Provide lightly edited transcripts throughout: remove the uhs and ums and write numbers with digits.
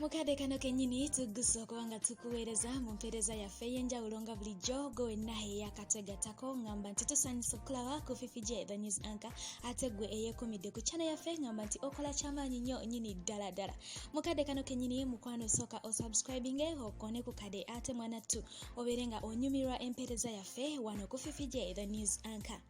Mukade kano kenyini tugusa okubanga tukuweereza mu mpeereza yaffe ey'enjawulo nga bulijjo gwe nahe yakategatako ngamba nti tusanyusa okulaba ku Fifi J the news anchor ate gwe eyeekumidde ku channel yaffe ngamba nti okola kyamaanyi nnyo nyini ddala ddala. Mukade kano kenyini mukwano sooka osubscribinge okone ku kade ate mwanattu obeere nga onyumirwa empeereza yaffe wano ku Fifi J the news anchor.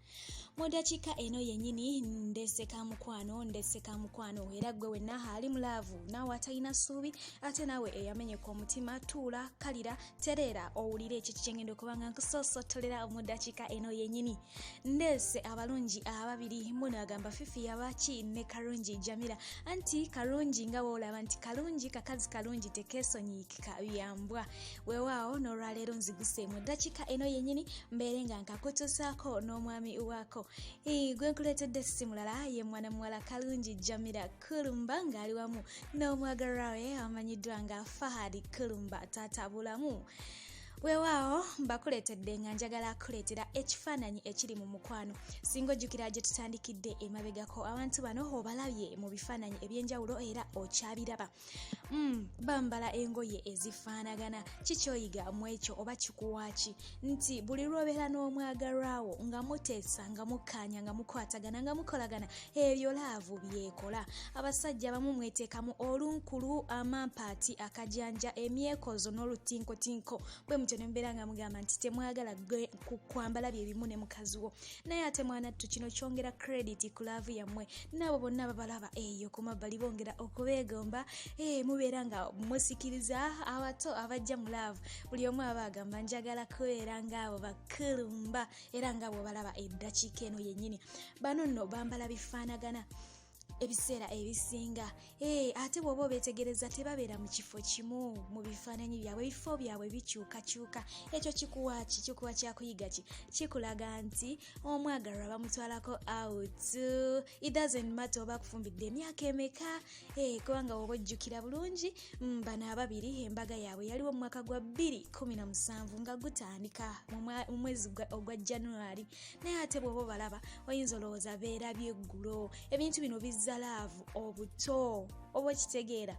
Mu dakiika eno yennyini ndeseka mukwano era gwe wenna ali mulaavu naawe atalina ssuubi ate naawe eyamenyeka omutima tuula kalira tereera owulire ekyo kyengenda okubanga nkusoosotolera mu dakiika eno yennyini. Ndeese abalungi ababiri munagamba Fifi yabaki ne Karungi Jamila anti Karungi nga woolaba nti kalungi kakazi kalungi tekeesonyiikika byambwa weewaawo n'olwaleero nziguse mu dakiika eno yennyini mbeere nga nkakutuusaako n'omwami waako gwe nkuleetedde si mulala ye mwana muwala Karungi Jamila Kulumba ng'ali wamu n'omwagalwa we amanyiddwa nga Fahad Kulumba taata bulamu. Weewaawo mbakuleetedde nga njagala kuleetera ekifaananyi ekiri mu mukwano. Singa ojjukira gye tutandikidde emabegako abantu bano obalabye mu bifaananyi eby'enjawulo era okyabiraba. Bambala engoye ezifaanagana. Kikyoyiga mu ekyo oba kikuwaaki nti buli lw'obeera n'omwagalwawo nga muteesa nga mukkaanya nga mukwatagana nga mukolagana ebyo laavu byekola. Abasajja bamu mweteekamu olunkulu, amampaati, akajanja, emyekozo n'olutinkotinko ne mbeera nga mugamba nti temwagala kwambala bye bimu ne mukazi wo. Naye ate mwanattu kino kyongera credit ku laavu yammwe. N'abo bonna babalaba eyo ku mabbali bongera okubeegomba mubeera nga musikiriza abato abajja mu laavu. Buli omu aba agamba njagala kubeera ng'abo Bakulumba era ng'abo balaba eddakiika eno yennyini. Bano nno bambala bifaanagana ebiseera ebisinga ate bw'oba obeetegereza tebabeera mu kifo kimu mu bifaananyi byabwe, ebifo byabwe bikyukakyuka. Ekyo kikuwa kyakuyiga ki? Kikulaga nti omwagalwa bamutwalako out. It doesn't matter oba akufumbidde emyaka emeka kubanga oba ojjukira bulungi bano ababiri embaga yaabwe yaliwo mu mwaka gwa 2017 nga gutandika mu mwezi ogwa January. Naye ate bw'oba obalaba oyinza olowooza beerabye eggulo. Ebintu bino bizza laavu obuto oba kitegeera.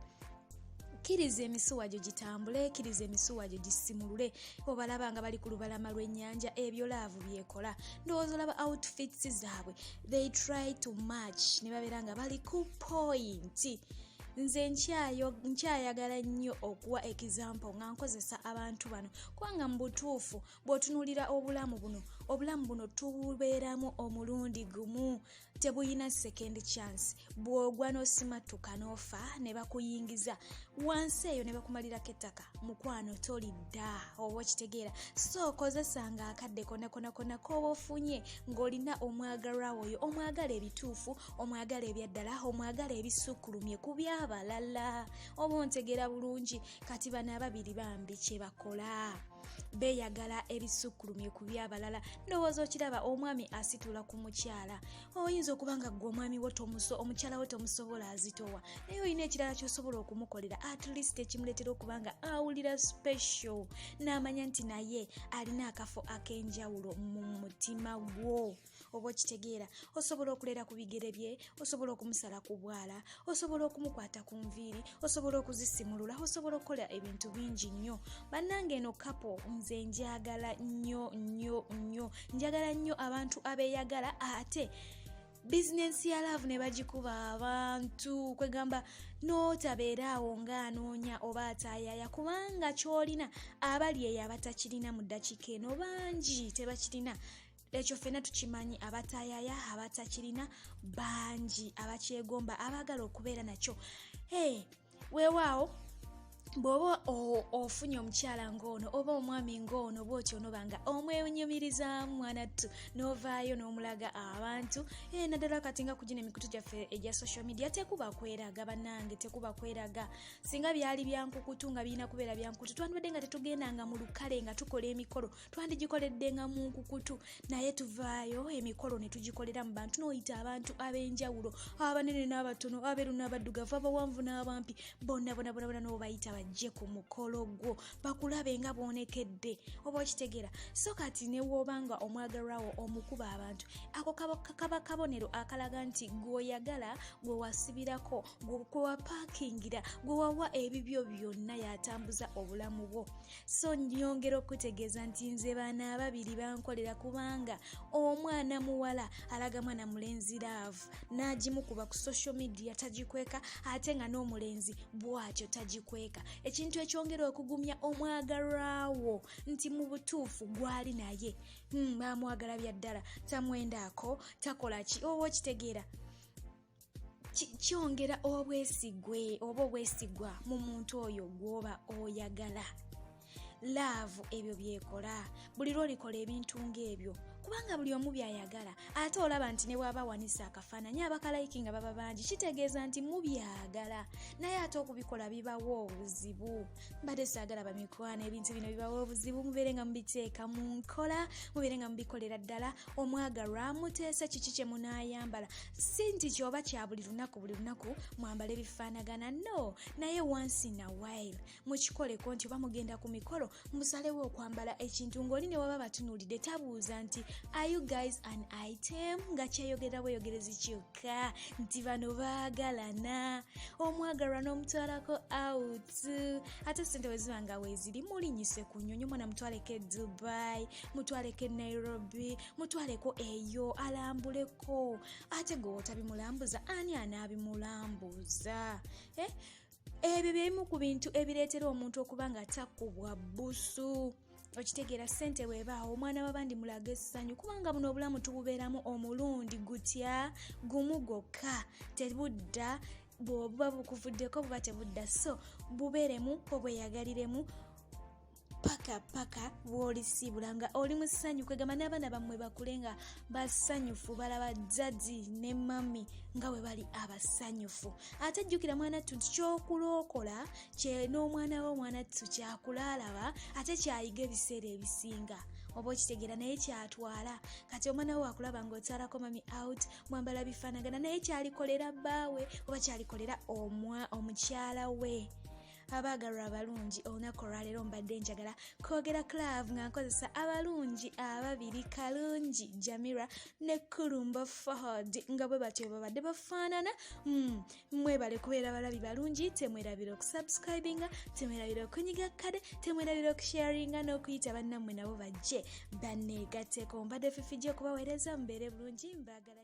Kiriza emisuwa gyo gitambule, kiriza emisuwa gyo gisimulule. Obalaba nga bali ku lubalama lw'ennyanja ebyo laavu byekola. Ndowooza olaba outfits zaabwe, they try to match ne babeera nga bali ku point. Nze nkyayagala nnyo okuwa example nga nkozesa abantu bano kubanga mu butuufu bw'otunuulira obulamu buno tubeeramu omulundi gumu, tebuyina second chance. Bw'ogwa n'osimattuka n'ofa ne bakuyingiza wansi eyo ne bakumalirako ettaka, mukwano tolidda oba okitegeera. So kozesanga akadde konna k'oba ofunye ng'olina omwagalwa oyo, omwagala ebituufu, omwagala ebyaddala, omwagala ebisukkulumye ku abalala. Oba ontegeera bulungi. Kati bano ababiri bambi kye bakola beeyagala ebisukkulumye ku byabalala. Ndowooza okiraba omwami asitula ku mukyala. Oyinza okuba nga gwe omwami wo omukyala we tomusobola azitowa, naye olina ekirala ky'osobola okumukolera at least ekimuleetera okuba nga awulira special n'amanya nti naye alina akafo ak'enjawulo mu mutima gwo. Oba okitegeera, osobola okuleera ku bigere bye, osobola okumusala ku bwala, osobola okumukwata ku nviiri, osobola okuzisimulula, osobola okukola ebintu bingi nnyo. Bannange eno kapo nze njagala nnyo abantu abeeyagala ate bizinensi ya laavu ne bagikuba abantu kwegamba n'otabeeraawo ng'anoonya oba ataayaya kubanga ky'olina abali eyo abatakirina mu ddakiika eno bangi tebakirina. Ekyo ffenna tukimanyi, abataayaya abatakirina bangi, abakyegomba abaagala okubeera nakyo. Weewaawo bw'oba ofunye omukyala ng'ono oba omwami ng'ono bw'otyo onobanga omwenyumirizaamu mwanattu n'ovaayo n'omulaga abantu. Naddala kati nga kugina emikutu gyaffe egya social media tekuba kweraga bannange, tekuba kweraga. Singa byali byankukutu nga birina kubeera byankukutu twandibadde nga tetugendanga mu lukale nga tukola emikolo, twandigikoleddenga mu nkukutu. Naye tuvaayo emikolo ne tugikolera mu bantu, n'oyita abantu ab'enjawulo, abanene n'abatono, abeeru n'abaddugavu, abawanvu n'abampi, bonna n'obayita bajje ku mukolo gwo bakulabe nga bwonekedde oba okitegeera. So kati ne wobanga omwagalwawo omukuba abantu ako kaba kabonero akalaga nti gwoyagala gwe wasibirako gwe wapakingira gwe wawa ebibyo byonna yatambuza obulamu bwo. So nyongera okutegeeza nti nze baana ababiri bankolera kubanga omwana muwala alaga mwana mulenzi love n'agimukuba ku social media tagikweka ate nga n'omulenzi bw'atyo tagikweka. Ekintu ekyongera okugumya omwagalwawo nti mu butuufu gwali naye bamwagala bya ddala tamwendaako takola ki oba okitegeera. Kyongera obwesigwe oba obwesigwa mu muntu oyo gwoba oyagala. Love ebyo byekola buli lw'olikola ebintu ng'ebyo kubanga buli omu byayagala ate olaba nti ne bwaba wanisa akafaananyi abakalayiki nga baba bangi kitegeeza nti mubyagala naye ate okubikola bibawo obuzibu. Mbadde saagala bamikwano ebintu bino bibawo obuzibu mubeere nga mubiteeka mu nkola mubeere nga mubikolera ddala. Omwagalwa muteese kiki kye munaayambala si nti kyoba kya buli lunaku mwambale bifaanagana no naye once in a while mukikoleko nti oba mugenda ku mikolo musalewo okwambala ekintu ng'oli ne waba batunuulidde tabuuza nti are you guys an item nga kyeyogera bweyogerezi kyokka nti bano baagalana. Omwagalwa n'omutwalako out ate sente weziba nga weeziri mulinyise ku nnyonyi mwana mutwaleko e Dubai mutwaleko e Nairobi mutwaleko eyo alambuleko ate gwe otabimulambuza ani anaabimulambuza? Ebyo byemu ku bintu ebireetera omuntu okuba nga takubwa bbusu. Okitegeera sente weebaawo omwana w'abandi mulaga essanyu kubanga buno obulamu tububeeramu omulundi gutya gumu gwokka tebudda bw'obuba bukuvuddeko buba tebudda. So bubeeremu obweyagaliremu paka bw'olisibula nga oli mu ssanyu kwegamba n'abaana bammwe bakule nga basanyufu balaba jjajji ne mami nga bwe bali abasanyufu. Ate jjukira mwana ttu kyokulookola kye n'omwana w'omwana ttu kyakulaalaba ate kyayiga ebiseera ebisinga oba okitegeera naye kyatwala. Kati omwana we wakulaba ng'otsaalako mami out mwambala bifaanagana naye kyalikolera bbaawe oba kyalikolera omukyala we. Abaagalwa abalungi olunaku olwaleero mbadde njagala kwogera Clave nga nkozesa abalungi ababiri Kalungi Jamira ne Kulumba Fahad nga bwe batyo babadde bafaanana. Mwebale kubeera balabi balungi, temwerabira okusubscribinga, temwerabira okunyiga kade, temwerabira okusharinga n'okuyita bannammwe nabo bajje banneegatteko. Mbadde Fifi gye okubaweereza mubeere bulungi mbaagala.